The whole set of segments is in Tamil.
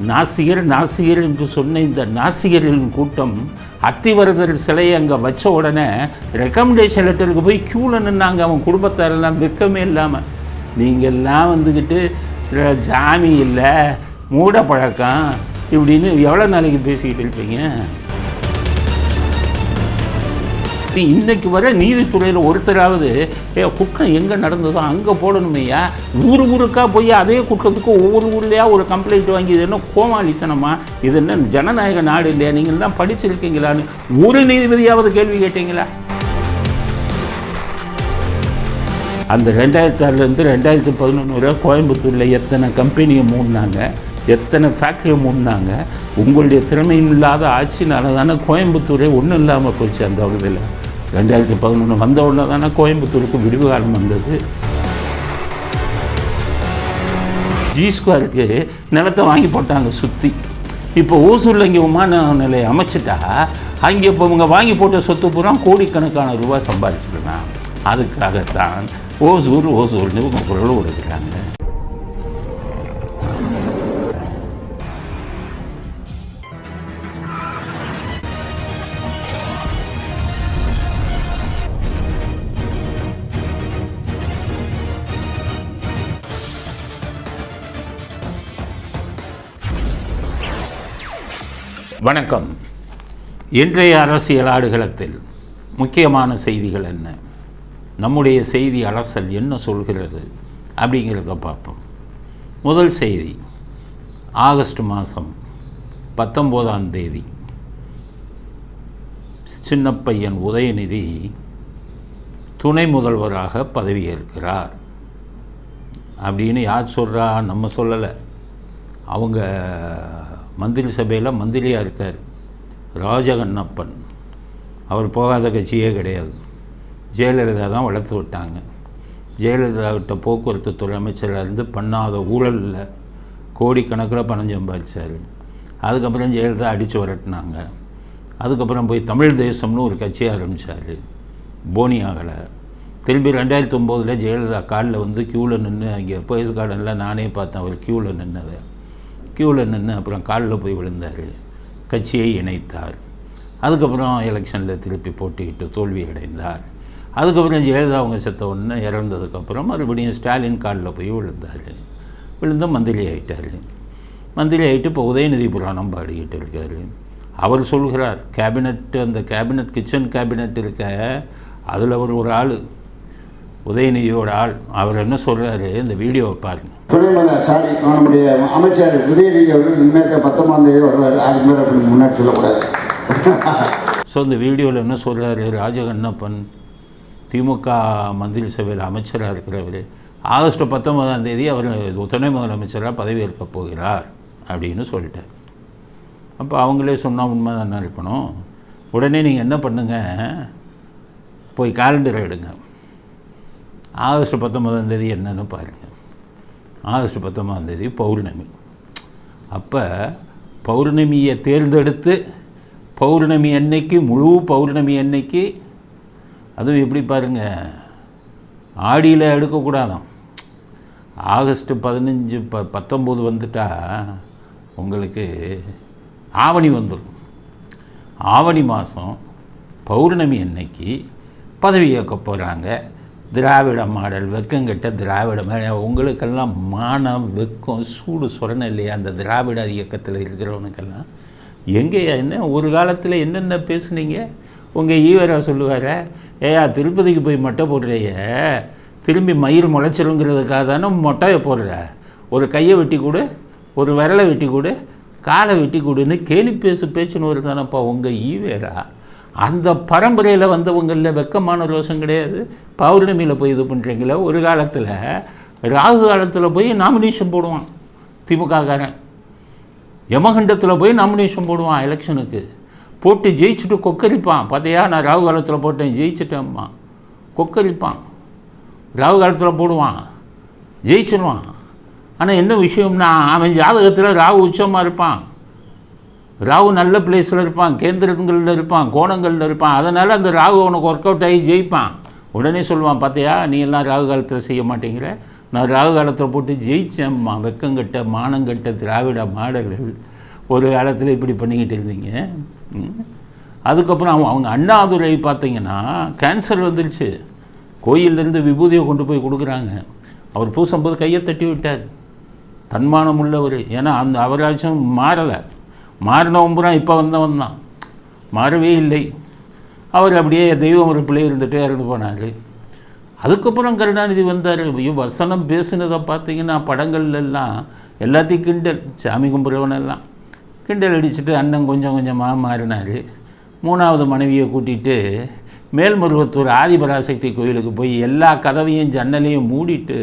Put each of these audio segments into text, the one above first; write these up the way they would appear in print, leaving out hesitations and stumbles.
நாசிகர் நாசிகர் என்று சொன்ன இந்த நாசிகர்களின் கூட்டம் அத்திவரதர் சிலையை அங்கே வச்ச உடனே ரெக்கமெண்டேஷன் லெட்டருக்கு போய் க்யூவில் நின்னாங்க. அவன் குடும்பத்தாரெல்லாம் வெக்கமே இல்லாமல். நீங்கள்லாம் வந்துக்கிட்டு ஜாமி இல்லை, மூட பழக்கம் இப்படின்னு எவ்வளோ நாளைக்கு பேசிக்கிட்டு இருப்பீங்க? இன்றைக்கு வர நீதித்துறையில் ஒருத்தராவது குற்றம் எங்கே நடந்ததோ அங்கே போடணுமையா? ஊருக்கா போய் அதே குற்றத்துக்கு ஒவ்வொரு ஊர்லையா ஒரு கம்ப்ளைண்ட் வாங்கி இது என்ன கோமாளித்தனமா? இது என்ன ஜனநாயக நாடு இல்லையா? நீங்கள்லாம் படிச்சிருக்கீங்களான்னு ஒரு நீதிபதியாவது கேள்வி கேட்டீங்களா? அந்த 2006 2011 கோயம்புத்தூரில் எத்தனை கம்பெனியை மூடினாங்க, எத்தனை ஃபேக்ட்ரியை மூடினாங்க? உங்களுடைய திறமையும் இல்லாத ஆட்சினால தானே கோயம்புத்தூரே ஒன்றும் இல்லாமல் போச்சு. அந்த இதில் 2011 வந்த உடனே தானே கோயம்புத்தூருக்கு விடுவு காலம் வந்தது. G2க்கு நிலத்தை வாங்கி போட்டாங்க சுற்றி. இப்போ ஓசூரில் இங்கே விமான நிலையை அமைச்சிட்டா அங்கே இப்போ இவங்க வாங்கி போட்ட சொத்து பூரா கோடிக்கணக்கான ரூபாய் சம்பாதிச்சிருக்கான். அதுக்காகத்தான் ஓசூர்னு இவங்க குரல் கொடுக்குறாங்க. வணக்கம். இன்றைய அரசியல் ஆடுகளத்தில் முக்கியமான செய்திகள் என்ன, நம்முடைய செய்தி அலசல் என்ன சொல்கிறது அப்படிங்கிறத பார்ப்போம். முதல் செய்தி, ஆகஸ்ட் மாதம் 19 சின்ன பையன் உதயநிதி துணை முதல்வராக பதவியேற்கிறார் அப்படின்னு யார் சொல்கிறா? நம்ம சொல்லலை. அவங்க மந்திரி சபையில் மந்திரியாக இருக்கார் ராஜகண்ணப்பன். அவர் போகாத கட்சியே கிடையாது. ஜெயலலிதா தான் வளர்த்து விட்டாங்க. ஜெயலலிதாவிட்ட போக்குவரத்து துறை அமைச்சராக இருந்து பண்ணாத ஊழலில் கோடிக்கணக்கில் பணம் சம்பாதிச்சார். அதுக்கப்புறம் ஜெயலலிதா அடித்து விரட்டினாங்க. அதுக்கப்புறம் போய் தமிழ் தேசம்னு ஒரு கட்சி ஆரம்பித்தார். போனி ஆகலை. திரும்பி 2009 ஜெயலலிதா காலில் வந்து க்யூவில் நின்று, அங்கே போயஸ் கார்டனில் நானே பார்த்தேன் அவர் க்யூவில் நின்னதை. க்யூவில் நின்று அப்புறம் காலில் போய் விழுந்தார். கட்சியை இணைத்தார். அதுக்கப்புறம் எலெக்ஷனில் திருப்பி போட்டியிட்டு தோல்வி அடைந்தார். அதுக்கப்புறம் ஜெயலலிதா அவங்க செத்த உடனே இறந்ததுக்கப்புறம் மறுபடியும் ஸ்டாலின் காலில் போய் விழுந்தார். விழுந்து மந்திரி ஆகிட்டார். மந்திரி ஆகிட்டு இப்போ உதயநிதி புராணம் பாடிக்கிட்டு இருக்கார். அவர் சொல்கிறார் கேபினெட், அந்த கேபினெட் கிச்சன் கேபினெட் இருக்க, அதில் ஒரு ஆள் உதயநிதியோட ஆள். அவர் என்ன சொல்கிறாரு, இந்த வீடியோவை பாருங்கள். நம்முடைய அமைச்சர் உதயநிதி அவர்கள் இனிமேல் 19 வருவார். அதுக்கு மேலே அப்படி முன்னாடி சொல்லக்கூடாது. ஸோ இந்த வீடியோவில் என்ன சொல்கிறாரு, ராஜகண்ணப்பன் திமுக மந்திரி சபையில் அமைச்சராக இருக்கிறவர் ஆகஸ்ட் 19 அவர் துணை முதலமைச்சராக பதவியேற்க போகிறார் அப்படின்னு சொல்லிட்டார். அப்போ அவங்களே சொன்னால் உண்மை தானே இருக்கணும். உடனே நீங்கள் என்ன பண்ணுங்கள், போய் காலண்டர் எடுங்க. ஆகஸ்ட் 19 என்னன்னு பாருங்கள். ஆகஸ்ட் 19 பௌர்ணமி. அப்போ பௌர்ணமியை தேர்ந்தெடுத்து பௌர்ணமி அன்னைக்கு, முழு பௌர்ணமி அன்னைக்கு, அதுவும் எப்படி பாருங்கள், ஆடியில் எடுக்கக்கூடாதான். ஆகஸ்ட் 15 19 வந்துட்டா உங்களுக்கு ஆவணி வந்துடும். ஆவணி மாதம் பௌர்ணமி அன்னைக்கு பதவி ஏற்க போகிறாங்க. திராவிட மாடல், வெக்கங்கிட்ட திராவிட மாடல். உங்களுக்கெல்லாம் மானம், வெக்கம், சூடு சொரணை இல்லையா? அந்த திராவிட இயக்கத்தில் இருக்கிறவனுக்கெல்லாம் எங்கேயா என்ன ஒரு காலத்தில் என்னென்ன பேசுனீங்க? உங்கள் ஈவரா சொல்லுவார, ஏயா திருப்பதிக்கு போய் மொட்டை போடுறைய, திரும்பி மயிர் முளைச்சிருங்கிறதுக்காக தானே மொட்டையை போடுற, ஒரு கையை வெட்டி கொடு, ஒரு விரலை வெட்டி கொடு, காலை வெட்டி கொடுன்னு கேலி பேச்சுன்னு ஒரு தானப்பா உங்கள் ஈவேரா. அந்த பரம்பரையில் வந்தவங்களில் வெக்கமான ரோஷம் கிடையாது. பௌர்ணமியில் போய் இது பண்ணுறீங்களே. ஒரு காலத்தில் ராகு காலத்தில் போய் நாமினேஷன் போடுவான் திமுககாரன். யமகண்டத்தில் போய் நாமினேஷன் போடுவான் எலெக்ஷனுக்கு. போட்டு ஜெயிச்சுட்டு கொக்கரிப்பான். பார்த்தியா, நான் ராகு காலத்தில் போட்டேன் ஜெயிச்சிட்டேம்மா, கொக்கரிப்பான். ராகு காலத்தில் போடுவான், ஜெயிச்சிடுவான். ஆனால் என்ன விஷயம்னா, அவன் ஜாதகத்தில் ராகு உச்சமாக இருப்பான். ராகு நல்ல பிளேஸில் இருப்பான், கேந்திரங்களில் இருப்பான், கோணங்களில் இருப்பான். அதனால் அந்த ராகு அவனுக்கு ஒர்க் அவுட் ஆகி ஜெயிப்பான். உடனே சொல்லுவான், பார்த்தியா நீ எல்லாம் ராகு காலத்தில் செய்ய மாட்டேங்கிற, நான் ராகு காலத்தை போட்டு ஜெயிச்சேம்மா. வெக்கங்கட்ட மானங்கட்ட திராவிட மாடல்கள் ஒரு காலத்தில் இப்படி பண்ணிக்கிட்டு இருந்தீங்க. அதுக்கப்புறம் அவங்க அண்ணாதுரை பார்த்தீங்கன்னா கேன்சர் வந்துருச்சு, கோயிலேருந்து விபூதியை கொண்டு போய் கொடுக்குறாங்க. அவர் பூசும்போது கையை தட்டி விட்டார். தன்மானம் உள்ளவர். ஏன்னா அந்த அவராச்சும் மாறலை. மாறினவம்புறான் இப்போ வந்தவன் தான், மாறவே இல்லை. அவர் அப்படியே தெய்வம் ஒரு பிள்ளை இருந்துகிட்டே இறந்து போனார். அதுக்கப்புறம் கருணாநிதி வந்தார். வசனம் பேசுனதை பார்த்தீங்கன்னா படங்கள்லாம் எல்லாத்தையும் கிண்டல், சாமி கும்பிட்றவனெல்லாம் கிண்டல் அடிச்சுட்டு அண்ணன் கொஞ்சம் கொஞ்சமாக மாறினார். 3வது மனைவியை கூட்டிகிட்டு மேல்மருவத்தூர் ஆதிபராசக்தி கோயிலுக்கு போய் எல்லா கதவையும் ஜன்னலையும் மூடிட்டு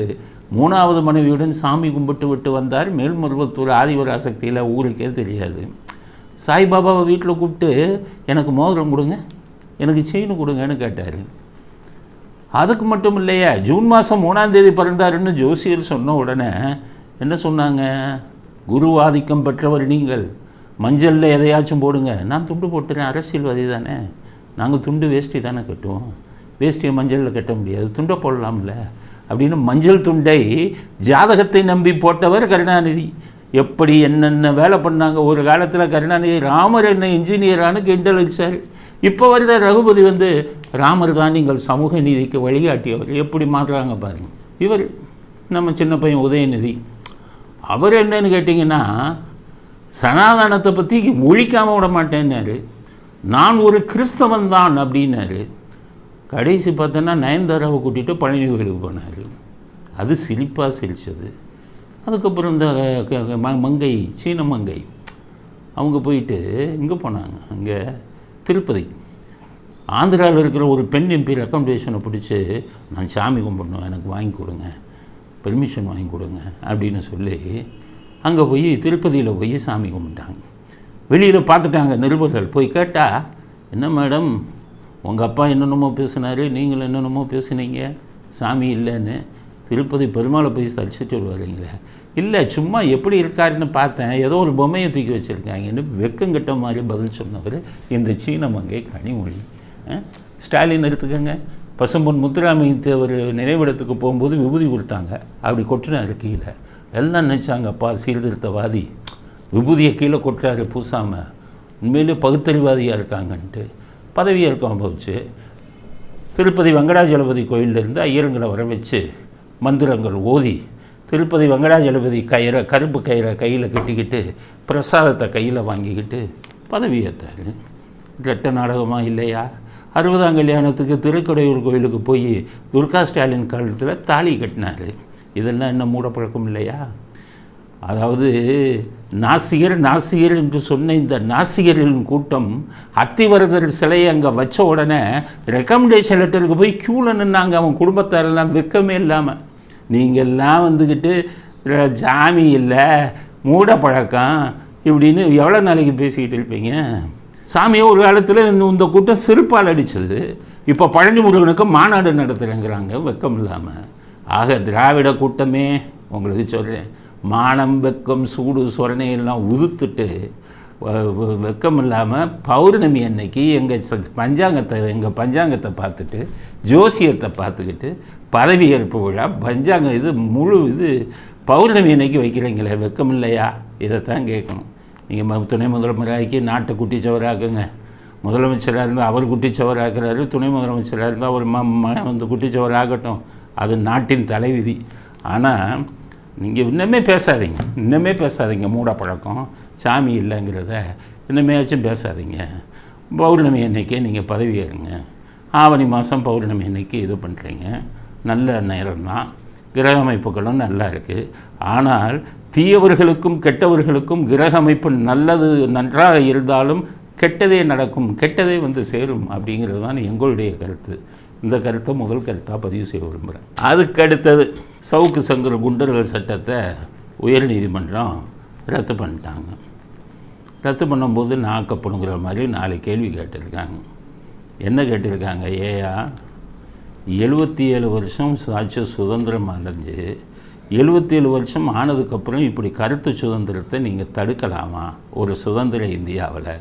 3வது மனைவியுடன் சாமி கும்பிட்டு விட்டு வந்தார். மேல்மருவத்தூர் ஆதிபராசக்தியில் ஊருக்கே தெரியாது. சாய்பாபாவை வீட்டில் கூப்பிட்டு எனக்கு மோதிரம் கொடுங்க, எனக்கு செயின் கொடுங்கன்னு கேட்டார். அதுக்கு மட்டும் இல்லையா, ஜூன் மாதம் 3ஆம் தேதி பிறந்தாருன்னு ஜோசியர் சொன்ன உடனே என்ன சொன்னாங்க, குரு ஆதிக்கம் பெற்றவர் நீங்கள், மஞ்சளில் எதையாச்சும் போடுங்க. நான் துண்டு போட்டுறேன், அரசியல்வாதி தானே, நாங்கள் துண்டு வேஷ்டி தானே கட்டுவோம், வேஷ்டியை மஞ்சளில் கட்ட முடியாது, துண்டை போடலாம்ல அப்படின்னு மஞ்சள் துண்டை ஜாதகத்தை நம்பி போட்டவர் கருணாநிதி. எப்படி என்னென்ன வேலை பண்ணாங்க. ஒரு காலத்தில் கருணாநிதி ராமர் என்ன இன்ஜினியரானு கிண்டல் அடித்தார். இப்போ வருத ரகுபதி வந்து ராமர் தான் நீங்கள் சமூக நீதிக்கு வழிகாட்டியவர். எப்படி மாற்றுறாங்க பாருங்கள். இவர் நம்ம சின்ன பையன் உதயநிதி, அவர் என்னன்னு கேட்டிங்கன்னா சனாதனத்தை பற்றி ஒழிக்காமல் விட மாட்டேன்னாரு. நான் ஒரு கிறிஸ்தவன் தான் அப்படின்னாரு. கடைசி பார்த்தோன்னா நயன்தாராவை கூட்டிகிட்டு பழனி கோயிலுக்கு போனார். அது சிரிப்பாக சிரித்தது. அதுக்கப்புறம் இந்த மங்கை, சீன மங்கை, அவங்க போயிட்டு இங்கே போனாங்க, அங்கே திருப்பதி. ஆந்திராவில் இருக்கிற ஒரு பெண் எம்பி ரெக்கமெண்டேஷனை பிடிச்சி நான் சாமி கும்பிடணும், எனக்கு வாங்கி கொடுங்க, பெர்மிஷன் வாங்கி கொடுங்க அப்படின்னு சொல்லி அங்கே போய் திருப்பதியில் போய் சாமி கும்பிட்டாங்க. வெளியில் பார்த்துட்டாங்க நிருபர்கள். போய் கேட்டால், என்ன மேடம் உங்கள் அப்பா என்னென்னமோ பேசினார், நீங்கள் என்னென்னமோ பேசுனீங்க, சாமி இல்லைன்னு. திருப்பதி பெருமாளை போய் தரிசிட்டு வருவாருங்களே. இல்லை, சும்மா எப்படி இருக்காருன்னு பார்த்தேன், ஏதோ ஒரு பொம்மையை தூக்கி வச்சுருக்காங்கன்னு வெக்கங்கிட்ட மாதிரி பதில் சொன்னவர் இந்த சீன மங்கை கனிமொழி. ஸ்டாலின் எடுத்துக்கங்க, பசும்பொன் முத்துராமலிங்க ஒரு நினைவிடத்துக்கு போகும்போது விபூதி கொடுத்தாங்க, அப்படி கொட்டினார் கீழே. எல்லாம் நினச்சாங்க அப்பா சீர்திருத்தவாதி, விபூதியை கீழே கொட்டுறாரு பூசாமல், உண்மையிலே பகுத்தறிவாதியாக இருக்காங்கன்ட்டு பதவியை இருக்காம போச்சு. திருப்பதி வெங்கடாஜலபதி கோயிலிருந்து ஐயருங்களை வர வச்சு மந்திரங்கள் ஓதி திருப்பதி வெங்கடாஜலபதி கருப்பு கயிறை கையில் கட்டிக்கிட்டு பிரசாதத்தை கையில் வாங்கிக்கிட்டு பதவி ஏற்றார். ரெட்ட நாடகமாக இல்லையா? 60ஆம் கல்யாணத்துக்கு திருக்கடையூர் கோயிலுக்கு போய் துர்கா ஸ்டாலின் காலத்தில் தாலி கட்டினார். இதெல்லாம் என்ன மூடப்பழக்கம் இல்லையா? அதாவது நாசிகர் என்று சொன்ன இந்த நாசிகரின் கூட்டம் அத்திவரதர் சிலையை அங்கே வச்ச உடனே ரெக்கமெண்டேஷன் லெட்டருக்கு போய் க்யூவில் நின்னாங்க. அவன் குடும்பத்தாரெல்லாம் வெக்கமே இல்லாமல். நீங்கள்லாம் வந்துக்கிட்டு ஜாமி இல்லை, மூட பழக்கம் இப்படின்னு எவ்வளோ நாளைக்கு பேசிக்கிட்டு இருப்பீங்க? சாமியை ஒரு காலத்தில் இந்த கூட்டம் செருப்பால் அடித்தது. இப்போ பழனி முருகனுக்கு மாநாடு நடத்துகிறேங்கிறாங்க வெக்கம் இல்லாமல். ஆக திராவிட கூட்டமே உங்களுக்கு சொல்கிறேன், மானம் வெக்கம் சூடு சொரணையெல்லாம் உதுத்துட்டு வெக்கம் இல்லாமல் பௌர்ணமி அன்னைக்கு எங்கள் பஞ்சாங்கத்தை பார்த்துட்டு ஜோசியத்தை பார்த்துக்கிட்டு பதவியேற்பு விழா பஞ்சாங்கம் இது பௌர்ணமி அன்னைக்கு வைக்கிறீங்களே, வெக்கம் இல்லையா? இதைத்தான் கேட்கணும். நீங்கள் துணை முதலமைச்சராக்கி நாட்டை குட்டிச்சவராக்குங்க. முதலமைச்சராக இருந்தால் அவர் குட்டிச்சவராக்குறாரு, துணை முதலமைச்சராக இருந்தால் அவர் மகன் வந்து குட்டிச்சவராகட்டும், அது நாட்டின் தலைவிதி. ஆனால் நீங்கள் இன்னமே பேசாதீங்க மூட பழக்கம் சாமி இல்லைங்கிறத இன்னமேச்சும் பேசாதீங்க. பௌர்ணமி அன்னைக்கே நீங்கள் பதவி ஏறுங்க. ஆவணி மாதம் பௌர்ணமி அன்னைக்கு இது பண்ணுறீங்க, நல்ல நேரம்தான், கிரக அமைப்புகளும் நல்லா இருக்குது. ஆனால் தீயவர்களுக்கும் கெட்டவர்களுக்கும் கிரக அமைப்பு நன்றாக இருந்தாலும் கெட்டதே நடக்கும், கெட்டதே வந்து சேரும் அப்படிங்கிறது தான் எங்களுடைய கருத்து. இந்த கருத்தை முதல் கருத்தாக பதிவு செய்ய விரும்புகிறேன். அதுக்கு அடுத்தது சவுக்கு சங்கர் குண்டர்கள் சட்டத்தை உயர்நீதிமன்றம் ரத்து பண்ணிட்டாங்க. ரத்து பண்ணும்போது நாக்கப்படுங்கிற மாதிரி 4 கேள்வி கேட்டிருக்காங்க. என்ன கேட்டிருக்காங்க? 77 வருஷம் ஆட்சி சுதந்திரம் அடைஞ்சு 77 வருஷம் ஆனதுக்கப்புறம் இப்படி கருத்து சுதந்திரத்தை நீங்கள் தடுக்கலாமா ஒரு சுதந்திர இந்தியாவில்?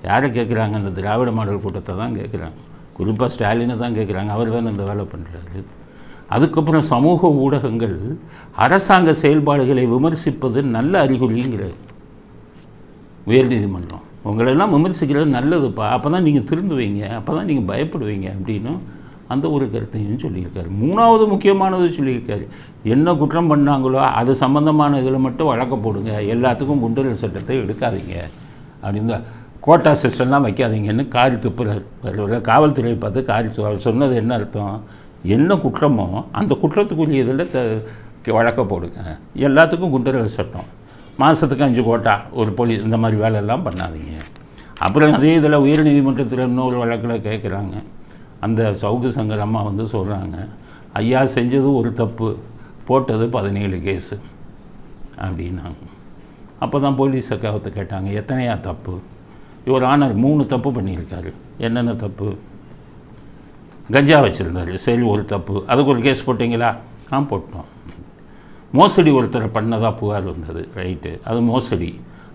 யாரை கேட்குறாங்க? அந்த திராவிட மாடல் கூட்டத்தை தான் கேட்குறாங்க. குறிப்பாக ஸ்டாலினை தான் கேட்குறாங்க. அவர் தானே இந்த வேலை பண்ணுறாரு. அதுக்கப்புறம் சமூக ஊடகங்கள் அரசாங்க செயல்பாடுகளை விமர்சிப்பது நல்ல அறிகுறிங்கிறது உயர்நீதிமன்றம். உங்களெல்லாம் விமர்சிக்கிறது நல்லதுப்பா, அப்போ தான் நீங்கள் திருந்துவீங்க, அப்போ தான் நீங்கள் பயப்படுவீங்க அப்படின்னு அந்த ஒரு கருத்தையும் சொல்லியிருக்காரு. 3வது முக்கியமானது சொல்லியிருக்காரு, என்ன குற்றம் பண்ணாங்களோ அது சம்மந்தமான இதில் மட்டும் வழக்க போடுங்க, எல்லாத்துக்கும் குண்டர்கள் சட்டத்தை எடுக்காதீங்க அப்படின்னு, கோட்டா சிஸ்டம்லாம் வைக்காதீங்கன்னு காரி துப்புறாரு. காவல்துறையை பார்த்து காரி சொன்னது என்ன அர்த்தம், என்ன குற்றமோ அந்த குற்றத்துக்குரிய இதில் வழக்க போடுங்க, எல்லாத்துக்கும் குண்டர்கள் சட்டம், மாதத்துக்கு 5 கோட்டா ஒரு போலீஸ், இந்த மாதிரி வேலையெல்லாம் பண்ணாதீங்க. அப்புறம் அதே இதில் உயர்நீதிமன்றத்தில் இன்னொரு வழக்கில் கேட்குறாங்க, அந்த சவுக்கு சங்கர் அம்மா வந்து சொல்கிறாங்க, ஐயா செஞ்சது ஒரு தப்பு, போட்டது 17 கேஸு அப்படின்னாங்க. அப்போ தான் போலீஸை கவத்தை கேட்டாங்க, எத்தனையா தப்பு? இவர் ஆனர் 3 தப்பு பண்ணியிருக்காரு. என்னென்ன தப்பு? கஞ்சா வச்சுருந்தார், சரி ஒரு தப்பு, அதுக்கு ஒரு கேஸ் போட்டிங்களா? போட்டோம். மோசடி ஒருத்தரை பண்ணதாக புகார் வந்தது, ரைட்டு, அது மோசடி,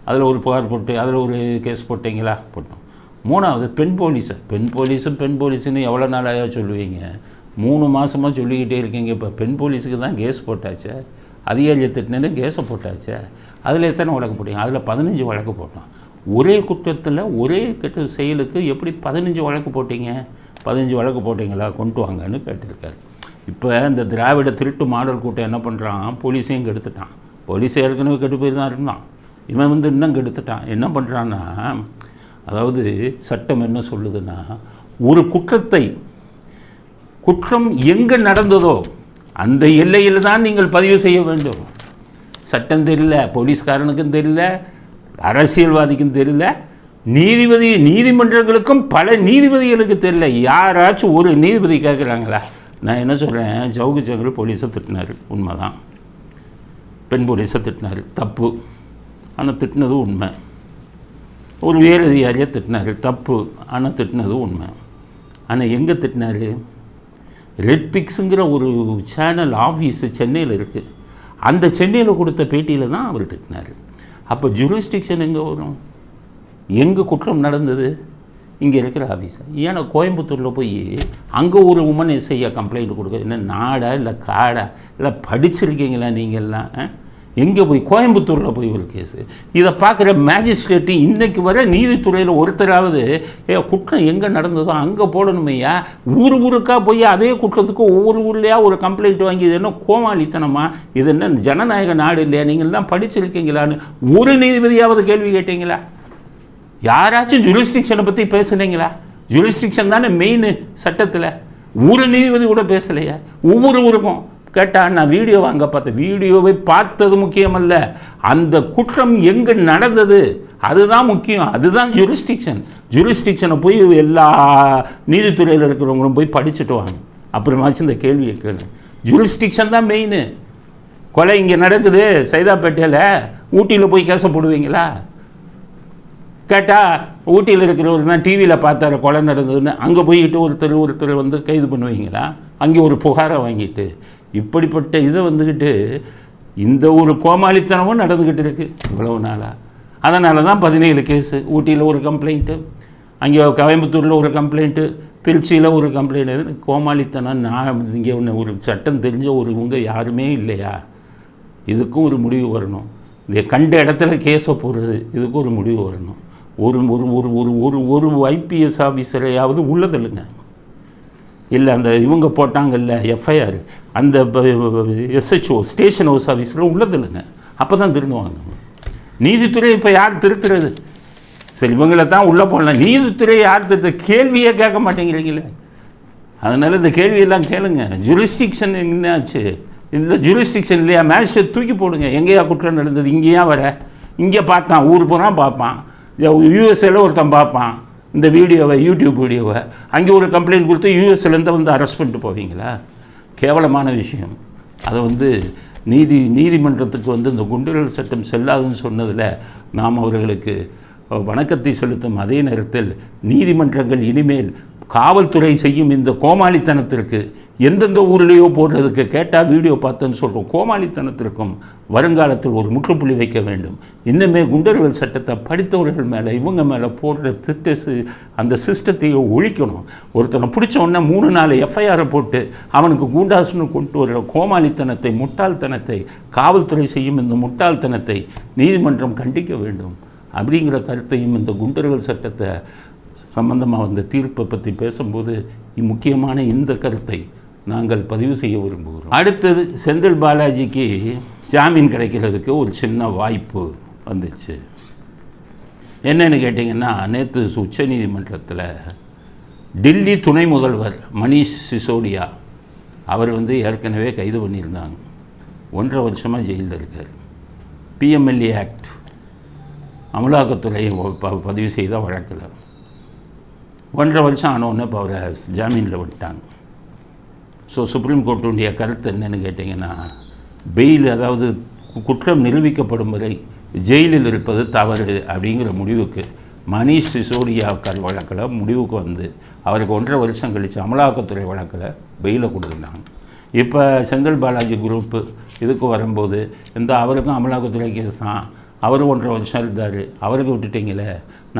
அதில் ஒரு புகார் போட்டு அதில் ஒரு கேஸ் போட்டிங்களா? போட்டோம். 3வது பெண் போலீஸுன்னு எவ்வளோ நாளாக சொல்லுவீங்க? 3 மாதமாக சொல்லிக்கிட்டே இருக்கீங்க. இப்போ பெண் போலீஸுக்கு தான் கேஸ் போட்டாச்சே, அதிகாரியை திட்டினு கேஸை போட்டாச்சே, அதில் எத்தனை வழக்கு போட்டீங்க? அதில் 15 வழக்கு போட்டோம். ஒரே குற்றத்தில் ஒரே கெட்ட செயலுக்கு எப்படி 15 வழக்கு போட்டீங்க? 15 வழக்கு போட்டிங்களா? கொண்டு வாங்கன்னு கேட்டிருக்காரு. இப்போ இந்த திராவிட திருட்டு மாடல் கூட்டம் என்ன பண்ணுறான், போலீஸையும் கெடுத்துட்டான். போலீஸ் ஏற்கனவே கெட்டு போய் தான் இருந்தான், இவன் வந்து இன்னும் கெடுத்துட்டான். என்ன பண்ணுறான்னா, அதாவது சட்டம் என்ன சொல்லுதுன்னா, ஒரு குற்றம் எங்கே நடந்ததோ அந்த எல்லையில் தான் நீங்கள் பதிவு செய்ய வேண்டும். சட்டம் தெரியல, போலீஸ்காரனுக்கும் தெரியல, அரசியல்வாதிக்கும் தெரியல, நீதிமன்றங்களுக்கும் பல நீதிபதிகளுக்கு தெரியல. யாராச்சும் ஒரு நீதிபதி கேட்குறாங்களா? நான் என்ன சொல்கிறேன், சவுக்கு சங்கர் போலீஸை திட்டினார், உண்மைதான். பெண் போலீஸை திட்டினார், தப்பு, ஆனால் திட்டினது உண்மை. ஒரு உயரதிகாரியை திட்டினார், தப்பு, ஆனால் திட்டினது உண்மை. ஆனால் எங்கே திட்டினார்? ரெட் பிக்ஸுங்கிற ஒரு சேனல் ஆஃபீஸு சென்னையில் இருக்குது, அந்த சென்னையில் கொடுத்த பேட்டியில் தான் அவர் திட்டினார். அப்போ ஜூரிஸ்டிக்ஷன் எங்கே வரும்? எங்கே குற்றம் நடந்தது? இங்கே இருக்கிற ஆஃபீஸர். ஏன்னா கோயம்புத்தூரில் போய் அங்கே ஒரு உமன் எஸ்ஐயா கம்ப்ளைண்ட் கொடுக்க, என்ன நாடா இல்லை காடா இல்லை படிச்சிருக்கீங்களா நீங்கள்லாம்? எங்கே போய் கோயம்புத்தூரில் போய் ஒரு கேஸு? இதை பார்க்குற மேஜிஸ்ட்ரேட்டு இன்றைக்கு வர நீதித்துறையில் ஒருத்தராவது குற்றம் எங்கே நடந்ததோ அங்கே போடணுமையா? ஊருக்காக போய் அதே குற்றத்துக்கு ஒவ்வொரு ஊர்லையா ஒரு கம்ப்ளைண்ட் வாங்கி, இது என்ன கோமாளித்தனமா? இது என்ன ஜனநாயக நாடு இல்லையா? நீங்கள்லாம் படிச்சிருக்கீங்களான்னு ஒரு நீதிபதியாவது கேள்வி கேட்டீங்களா? யாராச்சும் ஜூரிஸ்டிக்ஷனை பற்றி பேசுனீங்களா? ஜூரிஸ்டிக்ஷன் தானே மெயின் சட்டத்தில். ஒரு நீதிபதி கூட பேசலையா? ஒவ்வொரு ஊருக்கும் கேட்டால், நான் வீடியோவை அங்கே பார்த்தேன், வீடியோவை பார்த்தது முக்கியமல்ல, அந்த குற்றம் எங்கே நடந்தது அதுதான் முக்கியம். அதுதான் ஜூரிஸ்டிக்ஷனை போய் எல்லா நீதித்துறையில் இருக்கிறவங்களும் போய் படிச்சுட்டு வாங்க, அப்புறமாச்சும் இந்த கேள்வியை கேளு. ஜூரிஸ்டிக்ஷன் தான் மெயின். கொலை இங்கே நடக்குது சைதாப்பேட்டையில், ஊட்டியில் போய் கேச போடுவீங்களா? கேட்டால் ஊட்டியில் இருக்கிறவர் தான் டிவியில் பார்த்தாரு கொலை நடந்ததுன்னு, அங்கே போய்கிட்டு ஒருத்தர் வந்து கைது பண்ணுவீங்களா? அங்கே ஒரு புகாரை வாங்கிட்டு. இப்படிப்பட்ட இதை வந்துக்கிட்டு இந்த ஒரு கோமாளித்தனமும் நடந்துக்கிட்டு இருக்குது இவ்வளவு நாளாக. அதனால தான் 17 கேஸு. ஊட்டியில் ஒரு கம்ப்ளைண்ட்டு, அங்கே கோயம்புத்தூரில் ஒரு கம்ப்ளைண்ட்டு, திருச்சியில் ஒரு கம்ப்ளைண்ட். எது கோமாளித்தனம்? நான் இங்கே ஒரு சட்டம் தெரிஞ்ச இவங்க யாருமே இல்லையா? இதுக்கும் ஒரு முடிவு வரணும். இந்த கண்ட இடத்துல கேஸை போடுறது, இதுக்கு ஒரு முடிவு வரணும். ஒரு ஒரு ஒரு ஒரு ஒரு ஐபிஎஸ் ஆஃபீஸரையாவது உள்ளதில்லைங்க. இல்லை அந்த இவங்க போட்டாங்கல்ல எஃப்ஐஆர், அந்த எஸ்ஹெச்ஓ ஸ்டேஷன் ஹவுஸ் ஆஃபீஸில் உள்ளதில்லைங்க. அப்போ தான் திருந்துவாங்க. நீதித்துறை இப்போ யார் திருத்துறது? சரி, இவங்களை தான் உள்ளே போடலாம். நீதித்துறை யார் திருத்த? கேள்வியே கேட்க மாட்டேங்கிறீங்களே. அதனால் இந்த கேள்வியெல்லாம் கேளுங்க. ஜூரிஸ்டிக்ஷன் என்னாச்சு? இல்லை ஜூரிஸ்டிக்ஷன் இல்லையா? மேஜிஸ்ட்ரேட் தூக்கி போடுங்க. எங்கேயா குற்றம் நடந்தது? இங்கேயா வர? இங்கே பார்த்தான், ஊர் பூரா பார்ப்பான். யூஎஸ்ஏல ஒருத்தன் பார்ப்பான் இந்த வீடியோவை, யூடியூப் வீடியோவை. அங்கே ஒரு கம்ப்ளைண்ட் கொடுத்து யூஎஸ்ஏலேருந்து வந்து அரெஸ்ட் பண்ணிட்டு போவீங்களா? கேவலமான விஷயம். அதை வந்து நீதிமன்றத்துக்கு வந்து இந்த குண்டர்கள் சட்டம் செல்லாதுன்னு சொன்னதில் நாம் அவர்களுக்கு வணக்கத்தை செலுத்தும் அதே நேரத்தில் நீதிமன்றங்கள் இனிமேல் காவல்துறை செய்யும் இந்த கோமாளித்தனத்திற்கு எந்தெந்த ஊர்லேயோ போடுறதுக்கு கேட்டால் வீடியோ பார்த்தேன்னு சொல்கிறோம். கோமாளித்தனத்திற்கும் வருங்காலத்தில் ஒரு முற்றுப்புள்ளி வைக்க வேண்டும். இன்னுமே குண்டர்கள் சட்டத்தை படித்தவர்கள் மேலே இவங்க மேலே போடுற அந்த சிஸ்டத்தையே ஒழிக்கணும். ஒருத்தனை பிடிச்ச உடனே 3-4 எஃப்ஐஆரை போட்டு அவனுக்கு குண்டாசுன்னு கொண்டு வர்ற கோமாளித்தனத்தை, முட்டாள்தனத்தை, காவல்துறை செய்யும் இந்த முட்டாள்தனத்தை நீதிமன்றம் கண்டிக்க வேண்டும் அப்படிங்கிற கருத்தையும் இந்த குண்டர்கள் சட்டத்தை சம்பந்தமாக வந்த தீர்ப்பை பற்றி பேசும்போது முக்கியமான இந்த கருத்தை நாங்கள் பதிவு செய்ய விரும்புகிறோம். அடுத்தது செந்தில் பாலாஜிக்கு ஜாமீன் கிடைக்கிறதுக்கு ஒரு சின்ன வாய்ப்பு வந்துச்சு. என்னென்னு கேட்டிங்கன்னா, நேற்று உச்சநீதிமன்றத்தில் டெல்லி துணை முதல்வர் மணீஷ் சிசோடியா அவர் ஏற்கனவே கைது பண்ணியிருந்தாங்க. 1.5 வருஷமாக ஜெயிலில் இருக்கார். பிஎம்எல்ஏ ஆக்ட் அமலாக்கத்துறை பதிவு செய்த வழக்கில் 1.5 வருஷம் ஆனோடனே இப்போ அவரை ஜாமீனில் விட்டாங்க. ஸோ சுப்ரீம் கோர்ட்டுடைய கருத்து என்னென்னு கேட்டிங்கன்னா, பெயில், அதாவது குற்றம் நிரூபிக்கப்படும் வரை ஜெயிலில் இருப்பது தவறு அப்படிங்கிற முடிவுக்கு மணீஷ் சிசோடியா வழக்கில் முடிவுக்கு அவருக்கு 1.5 வருஷம் கழித்து அமலாக்கத்துறை வழக்கில் பெயிலை கொடுத்துட்டாங்க. இப்போ செந்தில் பாலாஜி குரூப்பு இதுக்கு வரும்போது அவருக்கும் அமலாக்கத்துறை கேஸ் தான், அவரும் 1.5 வருஷம் இருந்தார், அவருக்கு விட்டுட்டிங்களே,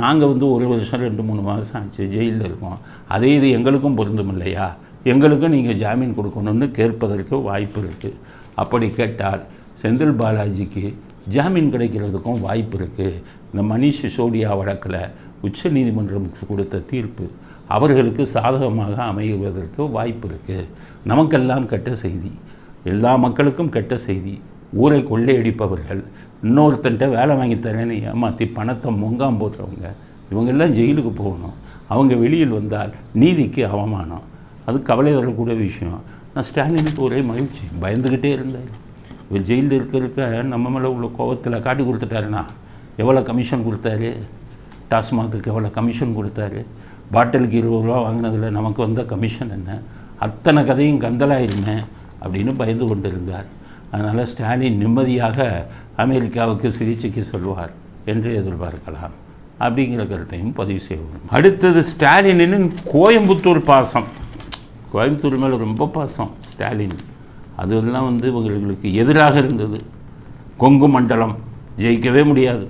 நாங்கள் 1 வருஷம் 2-3 மாதம் ஆச்சு ஜெயிலில் இருக்கோம், அதே இது எங்களுக்கும் பொருந்தும் இல்லையா, எங்களுக்கும் நீங்கள் ஜாமீன் கொடுக்கணும்னு கேட்பதற்கு வாய்ப்பு இருக்குது. அப்படி கேட்டால் செந்தில் பாலாஜிக்கு ஜாமீன் கிடைக்கிறதுக்கும் வாய்ப்பு இருக்குது. இந்த மணீஷ் சிசோடியா வழக்கில் உச்ச நீதிமன்றம் கொடுத்த தீர்ப்பு அவர்களுக்கு சாதகமாக அமைவதற்கு வாய்ப்பு இருக்குது. நமக்கெல்லாம் கெட்ட செய்தி, எல்லா மக்களுக்கும் கெட்ட செய்தி. ஊரை கொள்ளையடிப்பவர்கள், இன்னொருத்தன்ட்ட வேலை வாங்கி தரேன்னு ஏமாற்றி பணத்தை முங்காம் போடுறவங்க, இவங்கெல்லாம் ஜெயிலுக்கு போகணும். அவங்க வெளியில் வந்தால் நீதிக்கு அவமானம். அது கவலை வரக்கூடிய விஷயம். நான் ஸ்டாலினுக்கு ஒரே மகிழ்ச்சி, பயந்துக்கிட்டே இருந்தேன். இவர் ஜெயிலில் இருக்க நம்ம மேலே உள்ள கோபத்தில் காட்டி கொடுத்துட்டாருன்னா, எவ்வளோ கமிஷன் கொடுத்தாரு, டாஸ்மாகுக்கு எவ்வளோ கமிஷன் கொடுத்தாரு, பாட்டிலுக்கு 20 ரூபா வாங்கினதில் நமக்கு வந்த கமிஷன் என்ன, அத்தனை கதையும் கந்தலாயிருமே அப்படின்னு பயந்து கொண்டு இருந்தார். அதனால் ஸ்டாலின் நிம்மதியாக அமெரிக்காவுக்கு சிகிச்சைக்கு செல்வார் என்று எதிர்பார்க்கலாம் அப்படிங்கிற கருத்தையும் பதிவு செய்வோம். அடுத்தது ஸ்டாலினின் கோயம்புத்தூர் பாசம். கோயம்புத்தூர் மேலே ரொம்ப பாசம் ஸ்டாலின். அதெல்லாம் இவங்களுக்கு எதிராக இருந்தது. கொங்கு மண்டலம் ஜெயிக்கவே முடியாது,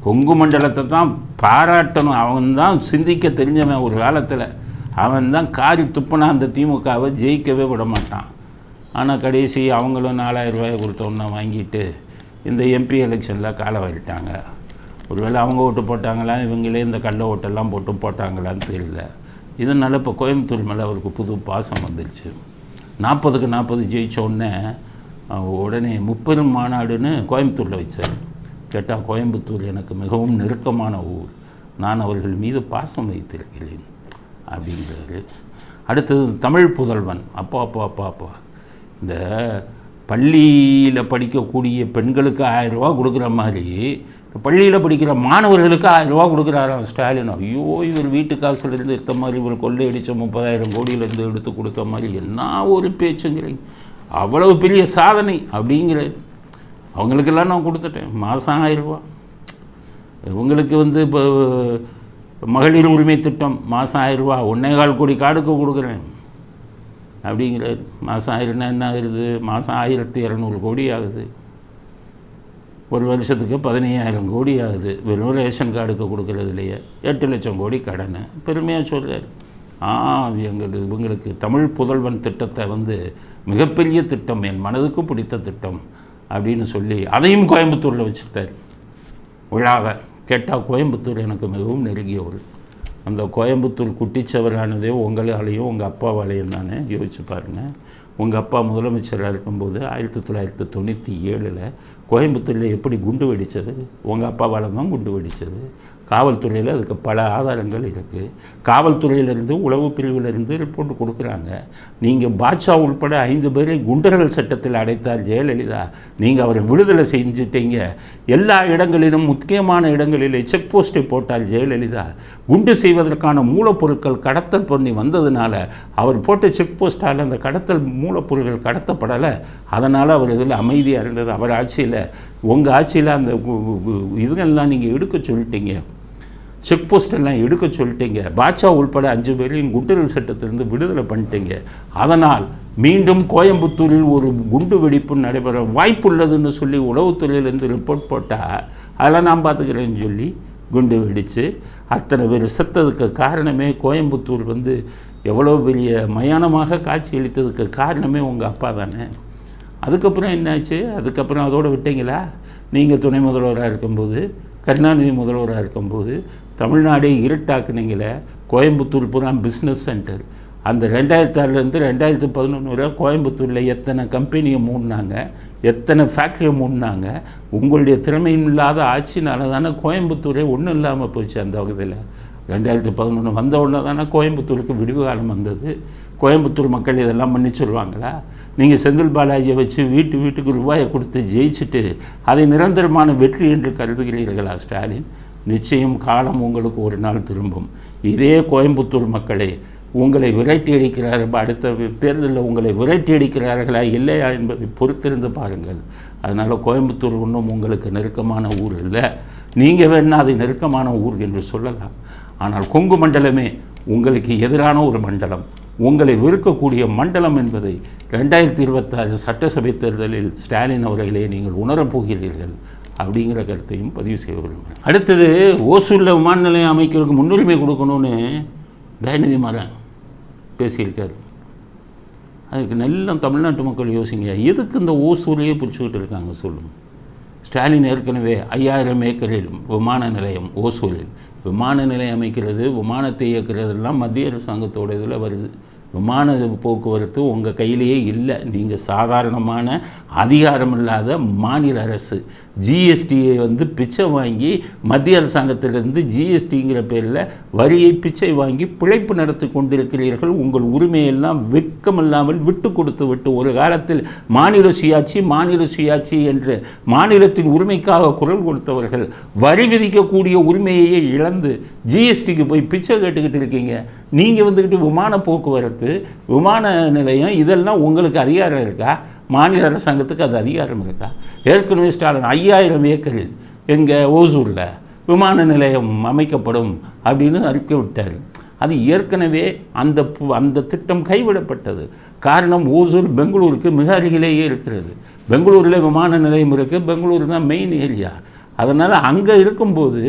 கொங்கு மண்டலத்தை தான் பாராட்டணும். அவன் தான் சிந்திக்க தெரிஞ்சவன். ஒரு காலத்தில் அவன் தான் காரி துப்புனா அந்த திமுகவை ஜெயிக்கவே விட மாட்டான். ஆனால் கடைசி அவங்களும் 4000 ரூபாயை கொடுத்தோன்னா வாங்கிட்டு இந்த எம்பி எலெக்ஷனில் காலை வாரிட்டாங்க. ஒருவேளை அவங்க ஓட்டு போட்டாங்களா, இவங்களே இந்த கள்ள ஓட்டெல்லாம் போட்டாங்களான்னு தெரியல. இதனால் இப்போ கோயம்புத்தூர் மேலே அவருக்கு புது பாசம் வந்துடுச்சு. 40க்கு 40 ஜெயித்த உடனே முப்பெரும் மாநாடுன்னு கோயம்புத்தூரில் வச்சார். கேட்டால் கோயம்புத்தூர் எனக்கு மிகவும் நெருக்கமான ஊர், நான் அவர்கள் மீது பாசம் வைத்திருக்கிறேன் அப்படிங்கிறாரு. அடுத்தது தமிழ் புதல்வன். அப்பா இந்த பள்ளியில் படிக்கக்கூடிய பெண்களுக்கு 1000 ரூபா கொடுக்குற மாதிரி பள்ளியில் படிக்கிற மாணவர்களுக்கு 1000 ரூபா கொடுக்குறாராம் ஸ்டாலின். ஐயோ, இவர் வீட்டு காசுலேருந்து எடுத்த மாதிரி, இவர் கொள்ளையடித்த 30,000 கோடியிலேருந்து எடுத்து கொடுத்த மாதிரி என்ன ஒரு பேச்சுங்கிறீங்க, அவ்வளவு பெரிய சாதனை அப்படிங்கிற. அவங்களுக்கெல்லாம் நான் கொடுத்துட்டேன் மாதம் 1000 ரூபா. இவங்களுக்கு இப்போ மகளிர் உரிமை திட்டம் மாதம் 1000 ரூபா, 1.25 கோடி கார்டுக்கு கொடுக்குறேன் அப்படிங்கிற. மாதம் 1000ன்னா என்ன ஆகுது, மாதம் 1200 கோடி ஆகுது. ஒரு வருஷத்துக்கு 15,000 கோடி ஆகுது. வெறும் ரேஷன் கார்டுக்கு கொடுக்குறது இல்லையே, 8 லட்சம் கோடி கடன். பெருமையாக சொல்கிறார். இவங்களுக்கு தமிழ் புதல்வன் திட்டத்தை மிகப்பெரிய திட்டம், என் மனதுக்கு பிடித்த திட்டம் அப்படின்னு சொல்லி அதையும் கோயம்புத்தூரில் வச்சுட்டார் விழாவை. கேட்டால் கோயம்புத்தூர் எனக்கு மிகவும் நெருங்கியவர். அந்த கோயம்புத்தூர் குட்டிச்சவரானதே உங்களாலேயும் உங்கள் அப்பாவாலேயும் தானே. யோசிச்சு பாருங்கள். உங்கள் அப்பா முதலமைச்சராக இருக்கும்போது 1997 கோயம்புத்தூரில் எப்படி குண்டு வெடித்தது? உங்கள் அப்பாவால் தான் குண்டு வெடித்தது. காவல்துறையில் அதுக்கு பல ஆதாரங்கள் இருக்குது. காவல்துறையிலேருந்து உளவு பிரிவிலிருந்து ரிப்போர்ட் கொடுக்குறாங்க. நீங்கள் பாட்ஷா உள்பட 5 பேரை குண்டர்கள் சட்டத்தில் அடைத்தார் ஜெயலலிதா. நீங்கள் அவரை விடுதலை செஞ்சுட்டீங்க. எல்லா இடங்களிலும் முக்கியமான இடங்களில் செக் போஸ்ட்டை போட்டார் ஜெயலலிதா. குண்டு செய்வதற்கான மூலப்பொருட்கள் கடத்தல் பண்ணி வந்ததுனால அவர் போட்ட செக் போஸ்ட்டால் அந்த கடத்தல் மூலப்பொருட்கள் கடத்தப்படலை. அதனால் அவர் இதில் அமைதியாக இருந்தது. அவர் ஆட்சியில், உங்கள் ஆட்சியில் அந்த இதுகள்லாம் நீங்கள் எடுக்க சொல்லிட்டீங்க. செக் போஸ்டெல்லாம் எடுக்க சொல்லிட்டீங்க. பாட்சா உள்பட 5 பேரையும் குண்டர்கள் சட்டத்திலிருந்து விடுதலை பண்ணிட்டீங்க. அதனால் மீண்டும் கோயம்புத்தூரில் ஒரு குண்டு வெடிப்பு நடைபெற வாய்ப்புள்ளதுன்னு சொல்லி உளவுத்துறையிலேருந்து ரிப்போர்ட் போட்டால் அதெல்லாம் நான் பார்த்துக்கிறேன்னு சொல்லி குண்டு வெடித்து அத்தனை பேர் செத்ததுக்கு காரணமே கோயம்புத்தூர் எவ்வளோ பெரிய மயானமாக காட்சி அளித்ததுக்கு காரணமே உங்கள் அப்பா தானே. அதுக்கப்புறம் என்னாச்சு? அதுக்கப்புறம் அதோடு விட்டீங்களா? நீங்கள் துணை முதல்வராக இருக்கும்போது, கருணாநிதி முதல்வராக இருக்கும்போது தமிழ்நாடே இருட்டாக்குனீங்களே. கோயம்புத்தூர் பூரா பிஸ்னஸ் சென்டர். அந்த 2006லேருந்து 2011 வரை கோயம்புத்தூரில் எத்தனை கம்பெனியை மூடினாங்க, எத்தனை ஃபேக்ட்ரியை மூடினாங்க. உங்களுடைய திறமையும் இல்லாத ஆட்சினால தானே கோயம்புத்தூரே ஒன்றும் இல்லாமல் போச்சு. அந்த வகையில் 2011 வந்த உடனே தானே கோயம்புத்தூருக்கு விடிவு காலம் வந்தது. கோயம்புத்தூர் மக்கள் இதெல்லாம் பண்ணி சொல்லுவாங்களா? நீங்கள் செந்தில் பாலாஜியை வச்சு வீட்டுக்கு ரூபாயை கொடுத்து ஜெயிச்சுட்டு அதை நிரந்தரமான வெற்றி என்று கருதுகிறீர்களா ஸ்டாலின்? நிச்சயம் காலம் உங்களுக்கு ஒரு நாள் திரும்பும். இதே கோயம்புத்தூர் மக்களே உங்களை விரட்டி அடிக்கிறார். அடுத்த தேர்தலில் உங்களை விரட்டி அடிக்கிறார்களா இல்லையா என்பதை பொறுத்திருந்து பாருங்கள். அதனால் கோயம்புத்தூர் ஒன்றும் உங்களுக்கு நெருக்கமான ஊர் இல்லை. நீங்கள் வேணால் அதை நெருக்கமான ஊர் என்று சொல்லலாம். ஆனால் கொங்கு மண்டலமே உங்களுக்கு எதிரான ஒரு மண்டலம், உங்களை வெறுக்கக்கூடிய மண்டலம் என்பதை 2026 சட்டசபை தேர்தலில் ஸ்டாலின் அவர்களே நீங்கள் உணரப்போகிறீர்கள் அப்படிங்கிற கருத்தையும் பதிவு செய்ய விரும்புகிறேன். அடுத்தது, ஓசூரில் விமான நிலையம் அமைக்கிறதுக்கு முன்னுரிமை கொடுக்கணும்னு தயநிதி மாறன் பேசியிருக்கார். அதுக்கு நல்ல தமிழ்நாட்டு மக்கள் யோசிங்க. எதுக்கு இந்த ஓசூரையே பிடிச்சிக்கிட்டு இருக்காங்க சொல்லுங்கள். ஸ்டாலின் ஏற்கனவே 5000 ஏக்கரில் விமான நிலையம், ஓசூரில் விமான நிலையம் அமைக்கிறது, விமானத்தை இயக்கிறதெல்லாம் மத்திய அரசாங்கத்தோட இதில் வருது. விமான போக்குவரத்து உங்கள் கையிலேயே இல்லை. நீங்கள் சாதாரணமான அதிகாரம் இல்லாத மாநில அரசு. ஜிஎஸ்டியை பிச்சை வாங்கி மத்திய அரசாங்கத்திலிருந்து ஜிஎஸ்டிங்கிற பேரில் வரியை பிச்சை வாங்கி பிழைப்பு நடத்தி கொண்டிருக்கிறீர்கள். உங்கள் உரிமையெல்லாம் வெட்கமில்லாமல் விட்டு கொடுத்து ஒரு காலத்தில் மாநில சுயாட்சி என்று மாநிலத்தின் உரிமைக்காக குரல் கொடுத்தவர்கள் வரி விதிக்கக்கூடிய உரிமையையே இழந்து ஜிஎஸ்டிக்கு போய் பிச்சை கேட்டுக்கிட்டு இருக்கீங்க. நீங்கள் விமான போக்குவரத்து, விமான நிலையம் இதெல்லாம் உங்களுக்கு அதிகாரம் இருக்கா? மாநில அரசாங்கத்துக்கு அது அதிகாரம் இருக்கா? ஏற்கனவே ஸ்டாலின் 5000 ஏக்கரில் எங்கள் ஓசூரில் விமான நிலையம் அமைக்கப்படும் அப்படின்னு அறிக்கை விட்டார். அது ஏற்கனவே அந்த திட்டம் கைவிடப்பட்டது. காரணம், ஓசூர் பெங்களூருக்கு மிக அருகிலேயே இருக்கிறது. பெங்களூரில் விமான நிலையம் இருக்குது. பெங்களூர் தான் மெயின் ஏரியா. அதனால் அங்கே இருக்கும்போது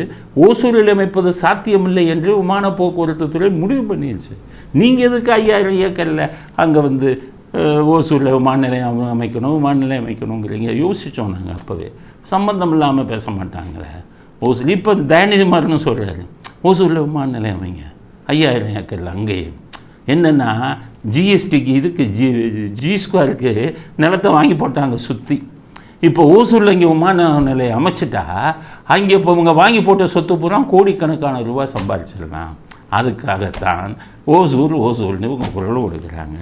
ஓசூரில் அமைப்பது சாத்தியமில்லை என்று விமான போக்குவரத்து துறை முடிவு பண்ணிடுச்சு. நீங்கள் எதுக்கு 5000 ஏக்கரில் அங்கே ஓசூரில் விமான நிலையம் அமைக்கணுங்கிறீங்க? யோசித்தோம் நாங்கள். அப்போவே சம்பந்தம் இல்லாமல் பேச மாட்டாங்களே ஓசூர். இப்போ தயநிதி மாறன் சொல்கிறாரு ஓசூரில் விமான நிலையம் அமைங்க 5000 ஏக்கரில். அங்கேயே என்னென்னா ஜிஎஸ்டிக்கு இதுக்கு ஜி ஸ்கொயருக்கு நிலத்தை வாங்கி போட்டாங்க சுற்றி. இப்போ ஓசூரில் இங்கே விமான நிலையம் அமைச்சிட்டா அங்கே இப்போ இவங்க வாங்கி போட்ட சொத்து பூரா கோடிக்கணக்கான ரூபாய் சம்பாதிச்சிடலாம். அதுக்காகத்தான் ஓசூர்னு இவங்க குரல் கொடுக்குறாங்க.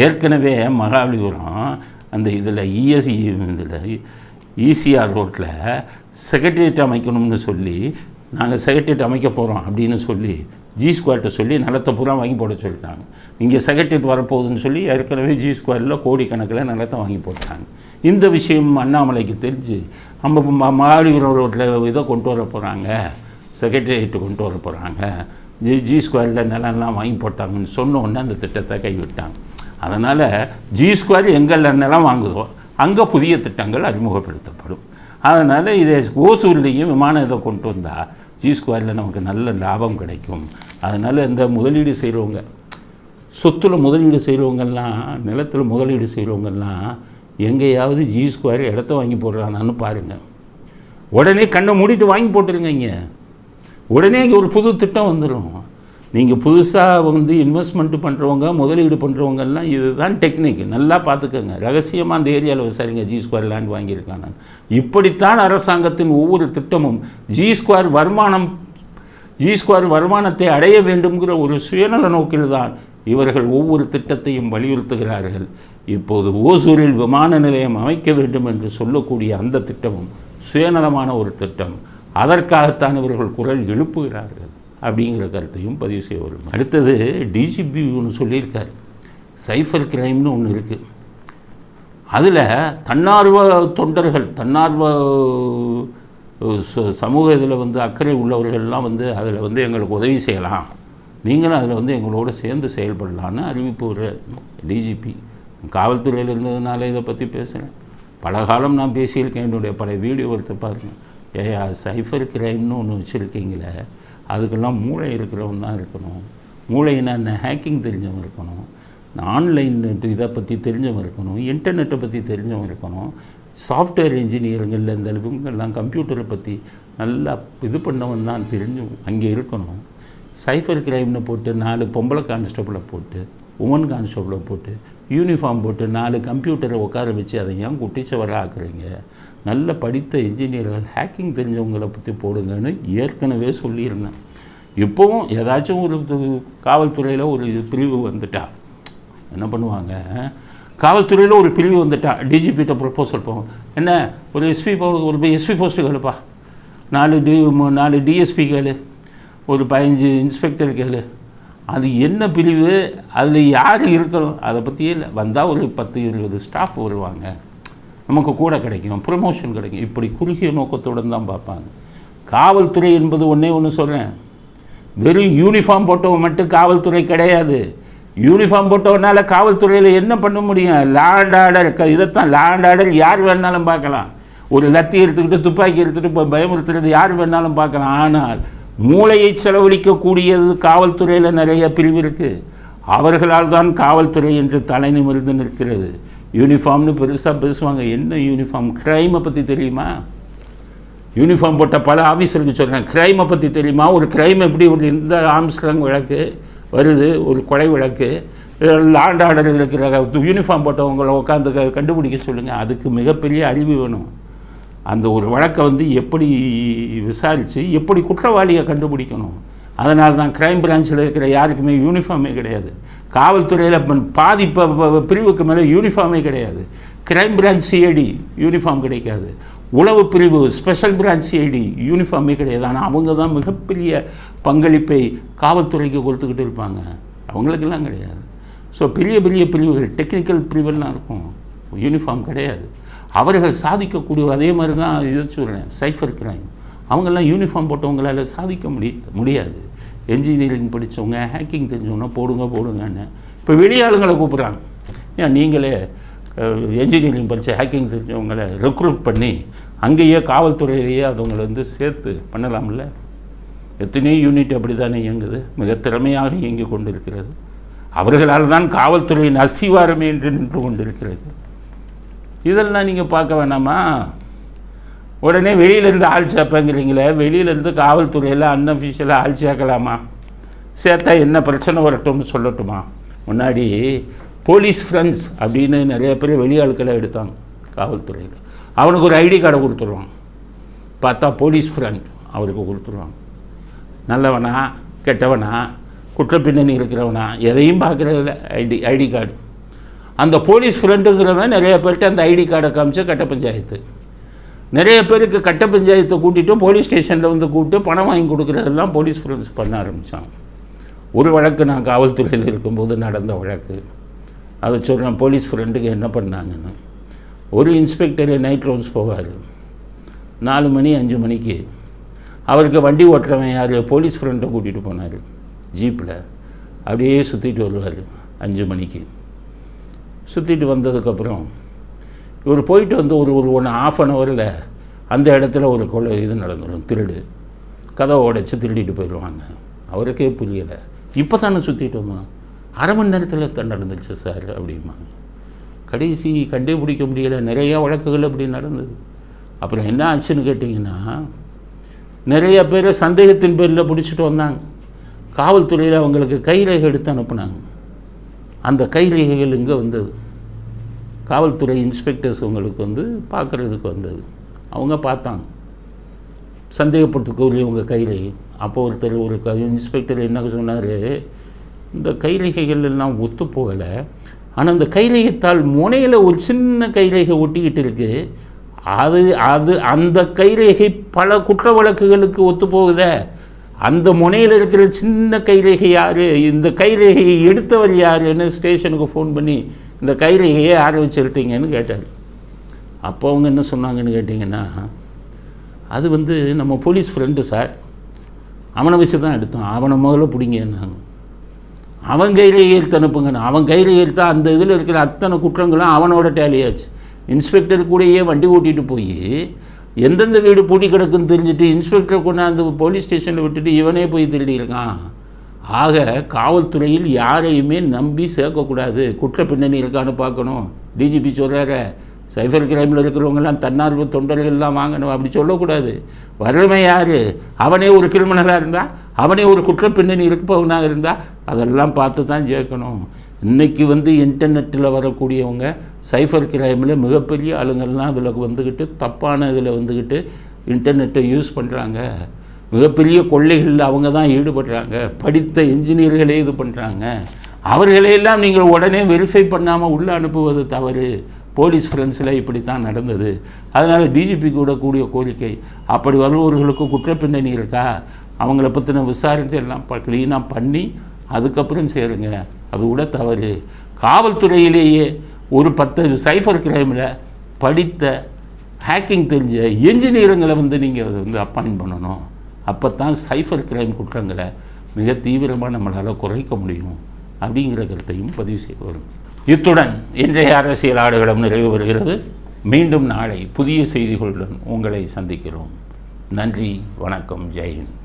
ஏற்கனவே மகாபலிபுரம் அந்த இதில் ஈசிஆர் ரோட்டில் செக்ரட்டரியேட் அமைக்கணும்னு சொல்லி, நாங்கள் செக்ரட்டரியேட் அமைக்க போகிறோம் அப்படின்னு சொல்லி ஜி ஸ்கொயர்கிட்ட சொல்லி நிலத்தை பூரா வாங்கி போட சொல்லிட்டாங்க. இங்கே செக்ரட்டரியேட் வரப்போகுதுன்னு சொல்லி ஏற்கனவே ஜி ஸ்கொயரில் கோடிக்கணக்கில் நிலத்தை வாங்கி போட்டாங்க. இந்த விஷயம் அண்ணாமலைக்கு தெரிஞ்சு நம்ம மகாபலிபுரம் ரோட்டில் இதை கொண்டு வர போகிறாங்க, செக்ரட்டரியேட்டு கொண்டு வர போகிறாங்க, ஜி ஸ்கொயரில் நிலம்லாம் வாங்கி போட்டாங்கன்னு சொன்ன உடனே அந்த திட்டத்தை கைவிட்டாங்க. அதனால் ஜி ஸ்கொயர் எங்கெல்லாம் நிலம் வாங்குதோ அங்கே புதிய திட்டங்கள் அறிமுகப்படுத்தப்படும். அதனால் இதை ஓசூர்லேயும் விமான இதை கொண்டு வந்தால் ஜி ஸ்கொயரில் நமக்கு நல்ல லாபம் கிடைக்கும். அதனால் இந்த முதலீடு செய்கிறவங்க, சொத்தில் முதலீடு செய்கிறவங்கெல்லாம், நிலத்தில் முதலீடு செய்கிறவங்கெல்லாம் எங்கேயாவது ஜி ஸ்கொயர் இடத்த வாங்கி போடுறானான்னு பாருங்கள். உடனே கண்ணை மூடிட்டு வாங்கி போட்டுருங்க. இங்கே உடனே இங்கே ஒரு புது திட்டம் வந்துடும். நீங்கள் புதுசாக இன்வெஸ்ட்மெண்ட்டு பண்ணுறவங்க, முதலீடு பண்ணுறவங்கெல்லாம் இதுதான் டெக்னிக். நல்லா பார்த்துக்கோங்க. ரகசியமாக அந்த ஏரியாவில் விசாரிங்க ஜி ஸ்கொயர் லேண்ட் வாங்கியிருக்காங்க. இப்படித்தான் அரசாங்கத்தின் ஒவ்வொரு திட்டமும் ஜி ஸ்கொயர் வருமானத்தை அடைய வேண்டும்ங்கிற ஒரு சுயநல நோக்கில் தான் இவர்கள் ஒவ்வொரு திட்டத்தையும் வலியுறுத்துகிறார்கள். இப்போது ஓசூரில் விமான நிலையம் அமைக்க வேண்டும் என்று சொல்லக்கூடிய அந்த திட்டமும் சுயநலமான ஒரு திட்டம். அதற்காகத்தான் இவர்கள் குரல் எழுப்புகிறார்கள் அப்படிங்கிற கருத்தையும் பதிவு செய்ய வரும். அடுத்தது, டிஜிபி ஒன்று சொல்லியிருக்கார், சைஃபர் கிரைம்னு ஒன்று இருக்குது. அதில் தன்னார்வ தொண்டர்கள், தன்னார்வ சமூக இதில் வந்து அக்கறை உள்ளவர்கள்லாம் வந்து அதில் வந்து எங்களுக்கு உதவி செய்யலாம், நீங்களும் அதில் வந்து எங்களோட சேர்ந்து செயல்படலான்னு அறிவிப்பு ஒரு டிஜிபி. காவல்துறையில் இருந்ததுனால இதை பற்றி பேசுகிறேன். பல காலம் நான் பேசியிருக்கேன். என்னுடைய பல வீடியோ எடுத்து பாருங்கள். ஏயா சைஃபர் கிரைம்னு ஒன்று வச்சுருக்கீங்களே, அதுக்கெல்லாம் மூளை இருக்கிறவன் தான் இருக்கணும். மூளைன்னா என்ன, ஹேக்கிங் தெரிஞ்சவன் இருக்கணும், ஆன்லைன் இதை பற்றி தெரிஞ்சவன் இருக்கணும், இன்டர்நெட்டை பற்றி தெரிஞ்சவன் இருக்கணும், சாஃப்ட்வேர் இன்ஜினியருங்களில் இந்த இவங்கெல்லாம் கம்ப்யூட்டரை பற்றி நல்லா இது பண்ணவன் தான் தெரிஞ்சும் அங்கே இருக்கணும். சைஃபர் கிரைம்னு போட்டு 4 பொம்பளை கான்ஸ்டபிளை போட்டு, உமன் கான்ஸ்டபிளை போட்டு, யூனிஃபார்ம் போட்டு 4 கம்ப்யூட்டரை உட்கார வச்சு அதை ஏன் குட்டிச்சவரை ஆக்குறீங்க? நல்ல படித்த இன்ஜினியர்கள், ஹேக்கிங் தெரிஞ்சவங்களை பற்றி போடுங்கன்னு ஏற்கனவே சொல்லியிருந்தேன். இப்போவும் ஏதாச்சும் ஒரு காவல்துறையில் ஒரு பிரிவு வந்துட்டா என்ன பண்ணுவாங்க, காவல்துறையில் ஒரு பிரிவு வந்துட்டா டிஜிபிட்ட ப்ரொப்போசல் போகும். என்ன ஒரு எஸ்பி போஸ்ட்டு கேளுப்பா, 4 டிஎஸ்பி கேளு, ஒரு 15 இன்ஸ்பெக்டர் கேளு. அது என்ன பிரிவு, அதில் யார் இருக்கணும் அதை பற்றியே இல்லை. வந்தால் ஒரு 10-20 ஸ்டாஃப் வருவாங்க, நமக்கு கூட கிடைக்கும், ப்ரமோஷன் கிடைக்கும். இப்படி குறுகிய நோக்கத்துடன் தான் பார்ப்பாங்க. காவல்துறை என்பது ஒன்று சொல்கிறேன், வெறும் யூனிஃபார்ம் போட்டவன் மட்டும் காவல்துறை கிடையாது. யூனிஃபார்ம் போட்டவனால காவல்துறையில் என்ன பண்ண முடியும்? Law and order. இதைத்தான் லா அண்ட் ஆர்டர் யார் வேணாலும் பார்க்கலாம். ஒரு லத்தி எடுத்துக்கிட்டு துப்பாக்கி எடுத்துகிட்டு இப்போ பயமுறுத்துறது யார் வேணாலும் பார்க்கலாம். ஆனால் மூளையை செலவழிக்கக்கூடியது காவல்துறையில் நிறைய பிரிவு இருக்குது. அவர்களால் தான் காவல்துறை என்று தலை நிமிர்ந்து நிற்கிறது. யூனிஃபார்ம்னு பெருசாக பேசுவாங்க. என்ன யூனிஃபார்ம்? க்ரைமை பற்றி தெரியுமா? யூனிஃபார்ம் போட்ட பல ஆஃபீஸருக்கு சொல்கிறேன், க்ரைமை பற்றி தெரியுமா? ஒரு க்ரைம் எப்படி ஒரு இந்த ஆம்ஸ்ட்ராங் வழக்கு வருது, ஒரு கொலை வழக்கு, லா அண்ட் ஆர்டரில் இருக்கிற யூனிஃபார்ம் போட்டவங்களை உட்காந்து கண்டுபிடிக்க சொல்லுங்கள். அதுக்கு மிகப்பெரிய அறிவு வேணும். அந்த ஒரு வழக்கை வந்து எப்படி விசாரித்து எப்படி குற்றவாளியை கண்டுபிடிக்கணும். அதனால தான் க்ரைம் பிரான்ச்சில் இருக்கிற யாருக்குமே யூனிஃபார்மே கிடையாது. காவல்துறையில் பாதி பிரிவுக்கு மேலே யூனிஃபார்மே கிடையாது. க்ரைம் பிரான்ச் சிஐடி யூனிஃபார்ம் கிடைக்காது. உளவு பிரிவு ஸ்பெஷல் பிரான்ச் சிஐடி யூனிஃபார்மே கிடையாது. ஆனால் அவங்க தான் மிகப்பெரிய பங்களிப்பை காவல்துறைக்கு கொடுத்துக்கிட்டு இருப்பாங்க. அவங்களுக்கெல்லாம் கிடையாது. ஸோ பெரிய பெரிய பிரிவுகள், டெக்னிக்கல் பிரிவுலாம் இருக்கும், யூனிஃபார்ம் கிடையாது. அவர்கள் சாதிக்கக்கூடிய அதே மாதிரி தான் இதை சொல்கிறேன், சைஃபர் கிரைம். அவங்கெல்லாம் யூனிஃபார்ம் போட்டவங்களால் சாதிக்க முடியாது. என்ஜினியரிங் படித்தவங்க, ஹேக்கிங் தெரிஞ்சவங்க போடுங்கன்னு இப்போ வெளியாளுங்களை கூப்பிட்றாங்க. ஏன் நீங்களே என்ஜினியரிங் படித்த ஹேக்கிங் தெரிஞ்சவங்களை ரெக்ரூட் பண்ணி அங்கேயே காவல்துறையிலேயே அவங்களை வந்து சேர்த்து பண்ணலாம்ல? எத்தனையோ யூனிட் அப்படி தானே இயங்குது, மிக திறமையாக இயங்கி கொண்டிருக்கிறது. அவர்களால் தான் காவல்துறையின் அஸ்திவாரமே என்று நின்று கொண்டிருக்கிறது. இதெல்லாம் நீங்கள் பார்க்க வேணாமா? உடனே வெளியிலேருந்து ஆள் சேர்ப்பேங்கிறீங்களே, வெளியிலேருந்து காவல்துறையில் அன்அஃபிஷியலாக ஆள் சேர்க்கலாமா? சேர்த்தா என்ன பிரச்சனை வரட்டும்னு சொல்லட்டுமா? முன்னாடி போலீஸ் ஃப்ரெண்ட்ஸ் அப்படின்னு நிறைய பேர் வெளியாட்களை எடுத்தாங்க காவல்துறையில். அவனுக்கு ஒரு ஐடி கார்டை கொடுத்துருவாங்க. பார்த்தா போலீஸ் ஃப்ரெண்ட் அவருக்கு கொடுத்துருவாங்க. நல்லவனா கெட்டவனா குற்றப்பின்னணி இருக்கிறவனா எதையும் பார்க்குறதில்ல. ID card. அந்த போலீஸ் ஃப்ரெண்டுங்கிறவன் நிறைய பேர்கிட்ட அந்த ஐடி கார்டை காமிச்ச கட்ட பஞ்சாயத்து. நிறைய பேருக்கு கட்ட பஞ்சாயத்தை கூட்டிகிட்டு போலீஸ் ஸ்டேஷனில் வந்து கூப்பிட்டு பணம் வாங்கி கொடுக்குறதெல்லாம் போலீஸ் ஃப்ரெண்ட்ஸ் பண்ண ஆரம்பித்தான். ஒரு வழக்கு நான் காவல்துறையில் இருக்கும்போது நடந்த வழக்கு, அதை சொல்கிறேன். போலீஸ் ஃப்ரெண்டுக்கு என்ன பண்ணாங்கன்னு, ஒரு இன்ஸ்பெக்டர் நைட் ரவுண்ட்ஸ் போவார் 4 மணி 5 மணிக்கு. அவருக்கு வண்டி ஓட்டுறவன் யார்? போலீஸ் ஃப்ரெண்டை கூட்டிகிட்டு போனார் ஜீப்பில். அப்படியே சுற்றிட்டு வருவார் 5 மணிக்கு. சுற்றிட்டு வந்ததுக்கப்புறம் இவர் போயிட்டு வந்து ஒரு 1/2 ஹவரில் அந்த இடத்துல ஒரு கொலை இது நடந்துடும், திருடு. கதவை உடைச்சி திருடிட்டு போயிடுவாங்க. அவருக்கே புரியலை. இப்போ தானே சுற்றிட்டு வந்தோம், 1/2 மணி நேரத்தில் தான் நடந்துச்சு சார் அப்படிம்பாங்க. கடைசி கண்டுபிடிக்க முடியலை. நிறையா வழக்குகள் அப்படி நடந்தது. அப்புறம் என்ன ஆச்சுன்னு கேட்டிங்கன்னா, நிறைய பேர் சந்தேகத்தின் பேரில் பிடிச்சிட்டு வந்தாங்க. காவல்துறையில் அவங்களுக்கு கைரேகை எடுத்து அனுப்புனாங்க. அந்த கைரேகைகள் இங்கே வந்தது. காவல்துறை இன்ஸ்பெக்டர்ஸ் உங்களுக்கு வந்து பார்க்குறதுக்கு வந்தது. அவங்க பார்த்தாங்க, சந்தேகப்பட்டுக்கூடிய உங்கள் கைரேகை. அப்போ ஒருத்தர் ஒரு இன்ஸ்பெக்டர் என்ன சொன்னார், இந்த கைரேகைகள் எல்லாம் ஒத்து போகலை, ஆனால் அந்த கைரேகைத்தாள் முனையில் ஒரு சின்ன கைரேகை ஒட்டிக்கிட்டு இருக்குது, அந்த கைரேகை பல குற்ற வழக்குகளுக்கு ஒத்து போகுதே, அந்த முனையில் இருக்கிற சின்ன கைரேகை யார், இந்த கைரேகையை எடுத்தவர் யாருன்னு ஸ்டேஷனுக்கு ஃபோன் பண்ணி இந்த கைரேகையை யாரை வச்சு எடுத்தீங்கன்னு கேட்டார். அப்போ அவங்க என்ன சொன்னாங்கன்னு கேட்டிங்கன்னா, அது வந்து நம்ம போலீஸ் ஃப்ரெண்டு சார், அவனை வச்சு தான் எடுத்தோம், அவனை முதல்ல பிடிங்கன்னாங்க. அவன் கையில் கையெழுத்து அனுப்புங்கன்னு, அவன் கையில் கையெழுத்தா அந்த இதில் இருக்கிற அத்தனை குற்றங்களும் அவனோட டேலியாச்சு. இன்ஸ்பெக்டர் கூடயே வண்டி ஓட்டிகிட்டு போய் எந்தெந்த வீடு பூட்டி கிடக்குன்னு தெரிஞ்சுட்டு இன்ஸ்பெக்டரை கொண்டாந்து போலீஸ் ஸ்டேஷனில் விட்டுட்டு இவனே போய் திருடியிருக்கான். ஆக காவல்துறையில் யாரையுமே நம்பி சேர்க்கக்கூடாது, குற்ற பின்னணி இருக்கான்னு பார்க்கணும். டிஜிபி சொல்கிறார சைபர் கிரைமில் இருக்கிறவங்கெல்லாம் தன்னார்வ தொண்டர்கள்லாம் வாங்கணும், அப்படி சொல்லக்கூடாது. வறுமை யார், அவனே ஒரு கிரிமினலாக இருந்தால், அவனே ஒரு குற்ற பின்னணி இருப்பவனாக இருந்தால் அதெல்லாம் பார்த்து தான் சேர்க்கணும். இன்றைக்கி வந்து இன்டர்நெட்டில் வரக்கூடியவங்க சைபர் கிரைமில் மிகப்பெரிய ஆளுங்கள்லாம் அதில் வந்துக்கிட்டு தப்பான இதில் வந்துக்கிட்டு இன்டர்நெட்டை யூஸ் பண்ணுறாங்க. மிகப்பெரிய கொள்ளைகளில் அவங்க தான் ஈடுபடுறாங்க. படித்த இன்ஜினியர்களே இது பண்ணுறாங்க. அவர்களையெல்லாம் நீங்கள் உடனே வெரிஃபை பண்ணாமல் உள்ளே அனுப்புவது தவறு. போலீஸ் ஃப்ரெண்ட்ஸில் இப்படி தான் நடந்தது. அதனால் டிஜிபிக்கு விடக்கூடிய கோரிக்கை, அப்படி வருபவர்களுக்கு குற்றப்பின்னணி இருக்கா, அவங்கள பற்றின விசாரித்து எல்லாம் க்ளீனாக பண்ணி அதுக்கப்புறம் சேருங்க. அது கூட தவறு. காவல்துறையிலேயே ஒரு 10 சைபர் கிரைமில் படித்த ஹேக்கிங் தெரிஞ்ச என்ஜினியருங்களை வந்து நீங்கள் வந்து அப்பாயிண்ட் பண்ணணும். அப்போ தான் சைபர் கிரைம் குற்றங்களை மிக தீவிரமாக நம்மளால் குறைக்க முடியும் அப்படிங்கிற கருத்தையும் பதிவு செய்ய வரும். இத்துடன் இன்றைய அரசியல் ஆடுகளம் நிறைவு வருகிறது. மீண்டும் நாளை புதிய செய்திகளுடன் உங்களை சந்திக்கிறோம். நன்றி, வணக்கம், ஜெய் ஹிந்த்.